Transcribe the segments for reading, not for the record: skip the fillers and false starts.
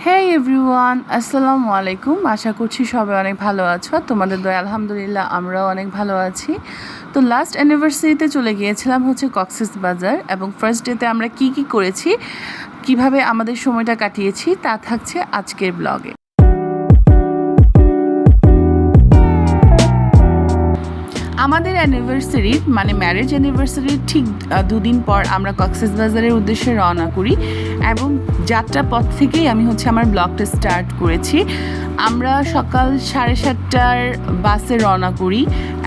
হেই everyone, আসসালামু আলাইকুম। আশা করছি সবাই অনেক ভালো আছো। তোমাদের দয়া আলহামদুলিল্লাহ আমরাও অনেক ভালো আছি। তো লাস্ট অ্যানিভার্সারিতে চলে গিয়েছিলাম হচ্ছে কক্সবাজার, এবং ফার্স্ট ডেতে আমরা কি করেছি, কিভাবে আমাদের সময়টা কাটিয়েছি তা থাকছে আজকের ব্লগে। আমাদের অ্যানিভার্সারির মানে ম্যারেজ অ্যানিভার্সারির ঠিক 2 দিন পর আমরা কক্সবাজারের উদ্দেশ্যে রওনা করি, এবং যাত্রাপথ থেকেই আমি হচ্ছে আমার ব্লগটা স্টার্ট করেছি। আমরা সকাল 7:30টার বাসে রওনা করি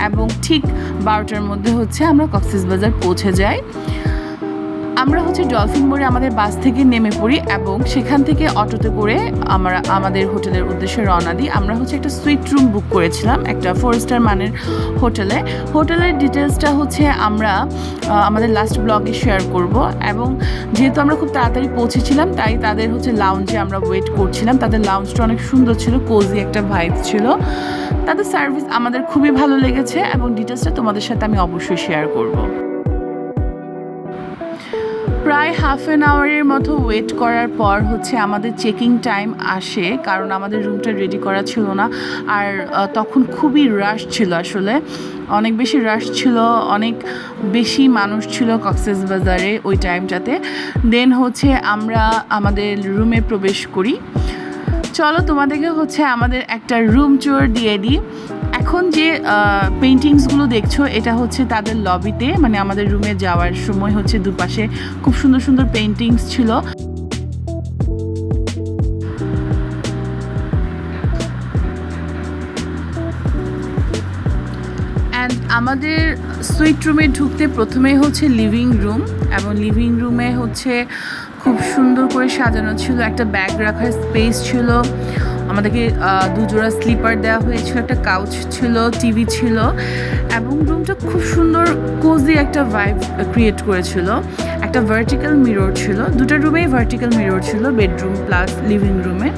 এবং ঠিক 12টার মধ্যে হচ্ছে আমরা কক্সবাজার পৌঁছে যাই। আমরা হচ্ছে ডলফিন মোড়ে আমাদের বাস থেকে নেমে পড়ি এবং সেখান থেকে অটোতে করে আমরা আমাদের হোটেলের উদ্দেশ্যে রওনা দিই। আমরা হচ্ছে একটা সুইট রুম বুক করেছিলাম একটা 4 স্টার মানের হোটেলের ডিটেলসটা হচ্ছে আমরা আমাদের লাস্ট ব্লগে শেয়ার করব। এবং যেহেতু আমরা খুব তাড়াতাড়ি পৌঁছেছিলাম তাই তাদের হচ্ছে লাউঞ্জে আমরা ওয়েট করছিলাম। তাদের লাউঞ্জটা অনেক সুন্দর ছিল, কোজি একটা ভাইব ছিল। তাদের সার্ভিস আমাদের খুবই ভালো লেগেছে এবং ডিটেলসটা তোমাদের সাথে আমি অবশ্যই শেয়ার করব। প্রায় হাফ অ্যান আওয়ারের মতো ওয়েট করার পর হচ্ছে আমাদের চেকিং টাইম আসে, কারণ আমাদের রুমটা রেডি করা ছিল না। আর তখন খুবই রাশ ছিল, আসলে অনেক বেশি রাশ ছিল, অনেক বেশি মানুষ ছিল কক্সবাজারে ওই টাইমটাতে। দেন হচ্ছে আমরা আমাদের রুমে প্রবেশ করি। চলো তোমাদেরকে হচ্ছে আমাদের একটা রুম ট্যুর দিয়ে দিই। এখন যে পেন্টিংসগুলো দেখছো এটা হচ্ছে তাদের লবিতে, মানে আমাদের রুমে যাওয়ার সময় হচ্ছে দুপাশে খুব সুন্দর সুন্দর পেন্টিংস ছিল। অ্যান্ড আমাদের সুইট রুমে ঢুকতে প্রথমেই হচ্ছে লিভিং রুম, এবং লিভিং রুমে হচ্ছে খুব সুন্দর করে সাজানো ছিল, একটা ব্যাগ রাখার স্পেস ছিল, আমাদেরকে 2 জোড়া স্লিপার দেওয়া হয়েছিল, একটা কাউচ ছিল, টিভি ছিল, এবং রুমটা খুব সুন্দর কোজি একটা ভাইব ক্রিয়েট করেছিল। একটা ভার্টিক্যাল মিরর ছিল, দুটো রুমেই ভার্টিক্যাল মিরর ছিল, বেডরুম প্লাস লিভিং রুমে।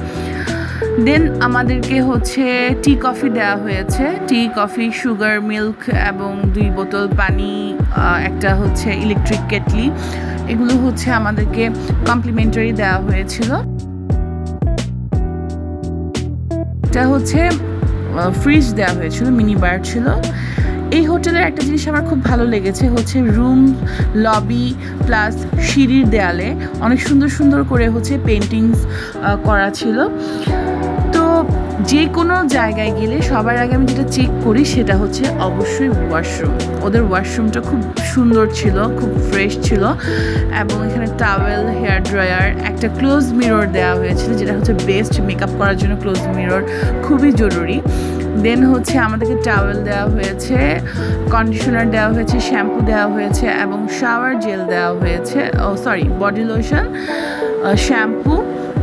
দেন আমাদেরকে হচ্ছে টি কফি দেওয়া হয়েছে, টি কফি, সুগার, মিল্ক এবং 2 বোতল পানি, একটা হচ্ছে ইলেকট্রিক কেটলি, এগুলো হচ্ছে আমাদেরকে কমপ্লিমেন্টারি দেওয়া হয়েছিল। এটা হচ্ছে ফ্রিজ দেওয়া হয়েছিল, মিনি বার ছিল। এই হোটেলের একটা জিনিস আমার খুব ভালো লেগেছে হচ্ছে রুম, লবি প্লাস সিঁড়ির দেয়ালে অনেক সুন্দর সুন্দর করে হচ্ছে পেন্টিংস করা ছিল। তো যে কোনো জায়গায় গেলে সবার আগে আমি যেটা চেক করি সেটা হচ্ছে অবশ্যই ওয়াশরুম। ওদের ওয়াশরুমটা খুব সুন্দর ছিল, খুব ফ্রেশ ছিল, এবং এখানে টাওয়েল, হেয়ার ড্রায়ার, একটা ক্লোজ মিরর দেওয়া হয়েছিল, যেটা হচ্ছে বেস্ট মেকআপ করার জন্য ক্লোজ মিরর খুবই জরুরি। দেন হচ্ছে আমাদেরকে টাওয়েল দেওয়া হয়েছে, কন্ডিশনার দেওয়া হয়েছে, শ্যাম্পু দেওয়া হয়েছে এবং শাওয়ার জেল দেওয়া হয়েছে, বডি লোশন, শ্যাম্পু,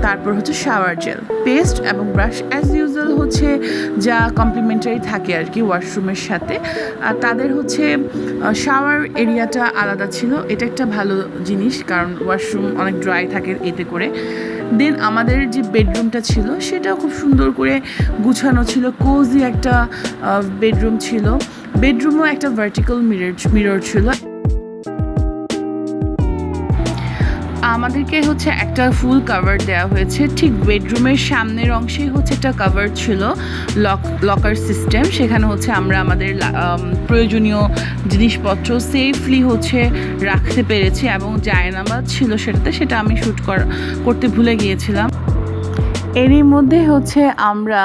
তারপর হচ্ছে শাওয়ার জেল, পেস্ট এবং ব্রাশ অ্যাজ ইউজুয়াল হচ্ছে যা কমপ্লিমেন্টারি থাকে আর কি ওয়াশরুমের সাথে। তাদের হচ্ছে শাওয়ার এরিয়াটা আলাদা ছিল, এটা একটা ভালো জিনিস, কারণ ওয়াশরুম অনেক ড্রাই থাকে এতে করে। দেন আমাদের যে বেডরুমটা ছিল সেটাও খুব সুন্দর করে গুছানো ছিল, কোজি একটা বেডরুম ছিল, বেডরুমও একটা ভার্টিক্যাল মিরর ছিল। আমাদেরকে হচ্ছে একটা ফুল কাভার দেওয়া হয়েছে, ঠিক বেডরুমের সামনের অংশেই হচ্ছে একটা কাভার ছিল, লকার সিস্টেম, সেখানে হচ্ছে আমরা আমাদের প্রয়োজনীয় জিনিসপত্র সেফলি হচ্ছে রাখতে পেরেছি, এবং জায়নামাজ ছিল সেটাতে, সেটা আমি শ্যুট করতে ভুলে গিয়েছিলাম। এরই মধ্যে হচ্ছে আমরা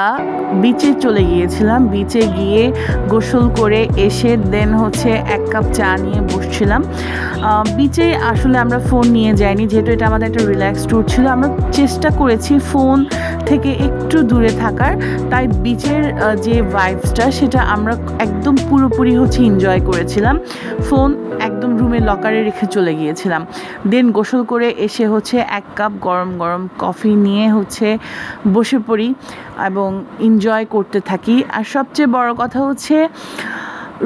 বিচে চলে গিয়েছিলাম, বিচে গিয়ে গোসল করে এসে দেন হচ্ছে 1 কাপ চা নিয়ে বসছিলাম। বিচে আসলে আমরা ফোন নিয়ে যাইনি, যেহেতু এটা আমাদের একটা রিল্যাক্স ট্যুর ছিল। আমরা চেষ্টা করেছি ফোন থেকে একটু দূরে থাকার, তাই বিচের যে ভাইবসটা সেটা আমরা একদম পুরোপুরি হচ্ছে এনজয় করেছিলাম। ফোন একদম রুমে লকারে রেখে চলে গিয়েছিলাম। দেন গোসল করে এসে হচ্ছে 1 কাপ গরম গরম কফি নিয়ে হচ্ছে বসে পড়ি এবং এনজয় করতে থাকি। আর সবচেয়ে বড় কথা হচ্ছে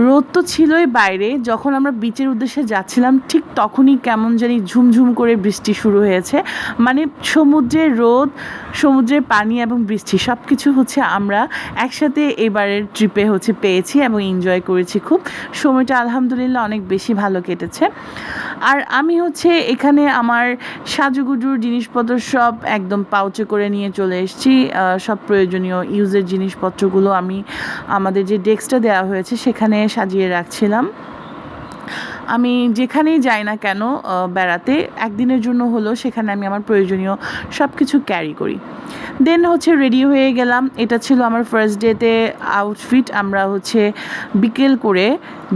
রোদ তো ছিলই বাইরে, যখন আমরা বিচের উদ্দেশ্যে যাচ্ছিলাম ঠিক তখনই কেমন জানি ঝুমঝুম করে বৃষ্টি শুরু হয়েছে। মানে সমুদ্রের রোদ, সমুদ্রের পানি এবং বৃষ্টি সব কিছু হচ্ছে আমরা একসাথে এবারের ট্রিপে হচ্ছে পেয়েছি এবং এনজয় করেছি খুব। সময়টা আলহামদুলিল্লাহ অনেক বেশি ভালো কেটেছে। আর আমি হচ্ছে এখানে আমার সাজুগুজুর জিনিসপত্র সব একদম পাউচে করে নিয়ে চলে এসেছি। সব প্রয়োজনীয় ইউজের জিনিসপত্রগুলো আমি আমাদের যে ডেস্কটা দেওয়া হয়েছে সেখানে সাজিয়ে রাখছিলাম। আমি যেখানেই যাই না কেন বেড়াতে, একদিনের জন্য হলেও সেখানে আমি আমার প্রয়োজনীয় সব কিছু ক্যারি করি। দেন হচ্ছে রেডি হয়ে গেলাম। এটা ছিল আমার ফার্স্ট ডেতে আউটফিট। আমরা হচ্ছে বিকেল করে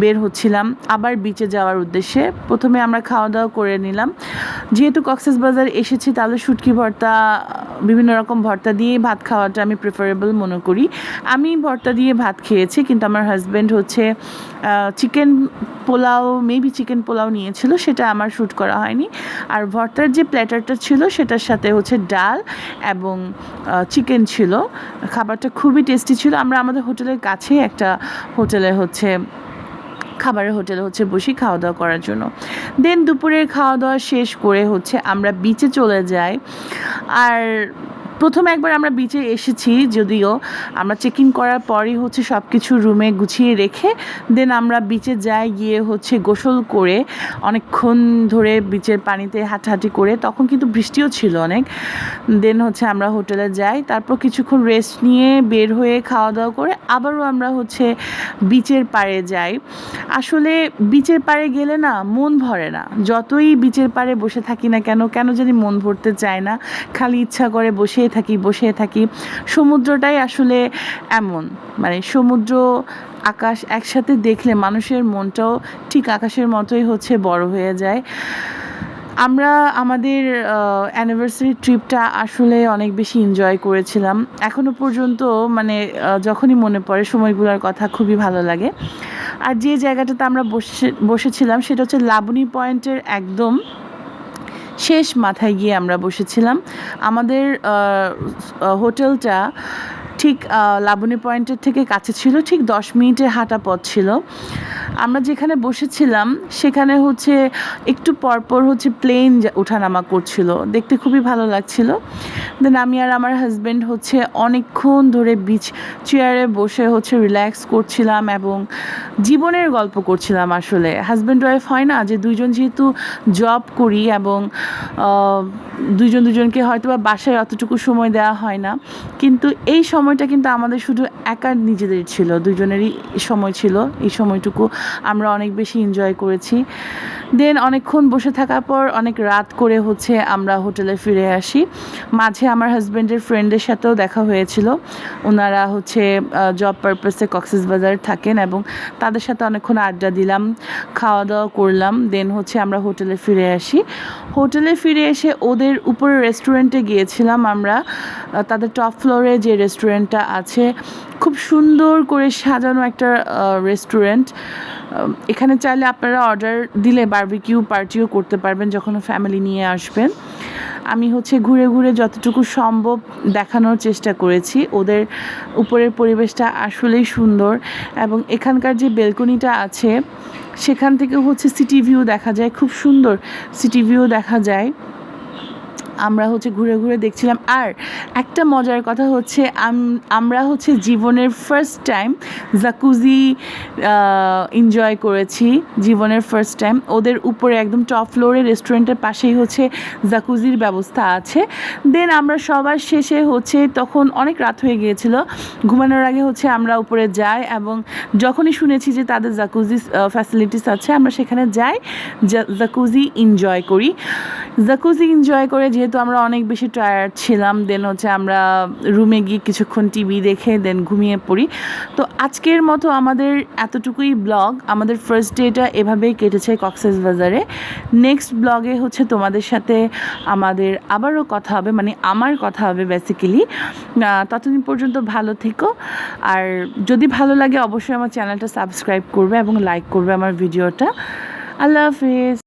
বের হচ্ছিলাম আবার বিচে যাওয়ার উদ্দেশ্যে। প্রথমে আমরা খাওয়া দাওয়া করে নিলাম। যেহেতু কক্সবাজার এসেছি তাহলে শুটকি ভর্তা, বিভিন্ন রকম ভর্তা দিয়ে ভাত খাওয়াটা আমি প্রেফারেবল মনে করি। আমি ভর্তা দিয়ে ভাত খেয়েছি, কিন্তু আমার হাজব্যান্ড হচ্ছে চিকেন পোলাও নিয়েছিল, সেটা আমার শ্যুট করা হয়নি। আর ভর্তার যে প্ল্যাটারটা ছিল সেটার সাথে হচ্ছে ডাল এবং চিকেন ছিল। খাবারটা খুবই টেস্টি ছিল। আমরা আমাদের হোটেলের কাছেই একটা খাবারের হোটেলে হচ্ছে বসি খাওয়া দাওয়া করার জন্য। দেন দুপুরের খাওয়া দাওয়া শেষ করে হচ্ছে আমরা বিচে চলে যাই। আর প্রথমে একবার আমরা বিচে এসেছি, যদিও আমরা চেক ইন করার পরই হচ্ছে সব কিছু রুমে গুছিয়ে রেখে দেন আমরা বিচে যাই। গিয়ে হচ্ছে গোসল করে অনেকক্ষণ ধরে বিচের পানিতে হাঁটাহাঁটি করে, তখন কিন্তু বৃষ্টিও ছিল অনেক। দেন হচ্ছে আমরা হোটেলে যাই, তারপর কিছুক্ষণ রেস্ট নিয়ে বের হয়ে খাওয়া দাওয়া করে আবারও আমরা হচ্ছে বিচের পাড়ে যাই। আসলে বিচের পাড়ে গেলে না মন ভরে না, যতই বিচের পাড়ে বসে থাকি না কেন জানি মন ভরতে চায় না, খালি ইচ্ছা করে বসে থাকি। সমুদ্রটাই আসলে এমন, মানে সমুদ্র আকাশ একসাথে দেখলে মানুষের মনটাও ঠিক আকাশের মতোই হচ্ছে বড় হয়ে যায়। আমরা আমাদের অ্যানিভার্সারি ট্রিপটা আসলে অনেক বেশি এনজয় করেছিলাম। এখনও পর্যন্ত মানে যখনই মনে পড়ে সময়গুলোর কথা খুবই ভালো লাগে। আর যে জায়গাটাতে আমরা বসেছিলাম সেটা হচ্ছে লাবণী পয়েন্টের একদম শেষ মাথায় গিয়ে আমরা বসেছিলাম। আমাদের হোটেলটা ঠিক লাবণী পয়েন্টের থেকে কাছে ছিল, ঠিক 10 মিনিটের হাঁটা পথ ছিল। আমরা যেখানে বসেছিলাম সেখানে হচ্ছে একটু পরপর হচ্ছে প্লেন ওঠানামা করছিল, দেখতে খুবই ভালো লাগছিল। দেন আমি আর আমার হাজব্যান্ড হচ্ছে অনেকক্ষণ ধরে বিচ চেয়ারে বসে হচ্ছে রিল্যাক্স করছিলাম এবং জীবনের গল্প করছিলাম। আসলে হাজব্যান্ড ওয়াইফ হয় না যে দুইজন যেহেতু জব করি এবং দুজনকে হয়তো বা বাসায় অতটুকু সময় দেওয়া হয় না, কিন্তু এই সময়টা কিন্তু আমাদের শুধু একার নিজেদের ছিল, দুজনেরই সময় ছিল। এই সময়টুকু আমরা অনেক বেশি এনজয় করেছি। দেন অনেকক্ষণ বসে থাকার পর অনেক রাত করে হচ্ছে আমরা হোটেলে ফিরে আসি। মাঝে আমার হাজব্যান্ডের ফ্রেন্ডের সাথেও দেখা হয়েছিল। ওনারা হচ্ছে জব পারপাসে কক্সবাজার থাকেন এবং তাদের সাথে অনেকক্ষণ আড্ডা দিলাম, খাওয়া দাওয়া করলাম। দেন হচ্ছে আমরা হোটেলে ফিরে আসি। হোটেলে ফিরে এসে ওদের উপরে রেস্টুরেন্টে গিয়েছিলাম আমরা। তাদের টপ ফ্লোরে যে রেস্টুরেন্টটা আছে, খুব সুন্দর করে সাজানো একটা রেস্টুরেন্ট। এখানে চাইলে আপনারা অর্ডার দিলে বারবিকিউ পার্টিও করতে পারবেন যখন ফ্যামিলি নিয়ে আসবেন। আমি হচ্ছে ঘুরে ঘুরে যতটুকু সম্ভব দেখানোর চেষ্টা করেছি। ওদের উপরের পরিবেশটা আসলেই সুন্দর এবং এখানকার যে বেলকনিটা আছে সেখান থেকে হচ্ছে সিটি ভিউ দেখা যায়, খুব সুন্দর সিটি ভিউ দেখা যায়। আমরা হচ্ছে ঘুরে ঘুরে দেখছিলাম। আর একটা মজার কথা হচ্ছে আমরা হচ্ছে জীবনের ফার্স্ট টাইম জাকুজি এনজয় করেছি, জীবনের ফার্স্ট টাইম। ওদের উপরে একদম টপ ফ্লোরে রেস্টুরেন্টের পাশেই হচ্ছে জাকুজির ব্যবস্থা আছে। দেন আমরা সবার শেষে হচ্ছে তখন অনেক রাত হয়ে গিয়েছিল, ঘুমানোর আগে হচ্ছে আমরা উপরে যাই এবং যখনই শুনেছি যে তাদের জাকুজি ফ্যাসিলিটিস আছে আমরা সেখানে যাই, জাকুজি এনজয় করি। জাকুজি এনজয় করে যেহেতু আমরা অনেক বেশি টায়ার্ড ছিলাম, দেন হচ্ছে আমরা রুমে গিয়ে কিছুক্ষণ টিভি দেখে দেন ঘুমিয়ে পড়ি। তো আজকের মতো আমাদের এতটুকুই ব্লগ। আমাদের ফার্স্ট ডেটা এভাবেই কেটেছে কক্সবাজারে। নেক্সট ব্লগে হচ্ছে তোমাদের সাথে আমাদের আবারও কথা হবে, মানে আমার কথা হবে বেসিক্যালি। ততদিন পর্যন্ত ভালো থেকো। আর যদি ভালো লাগে অবশ্যই আমার চ্যানেলটা সাবস্ক্রাইব করবে এবং লাইক করবে আমার ভিডিওটা। আল্লাহ হাফিজ।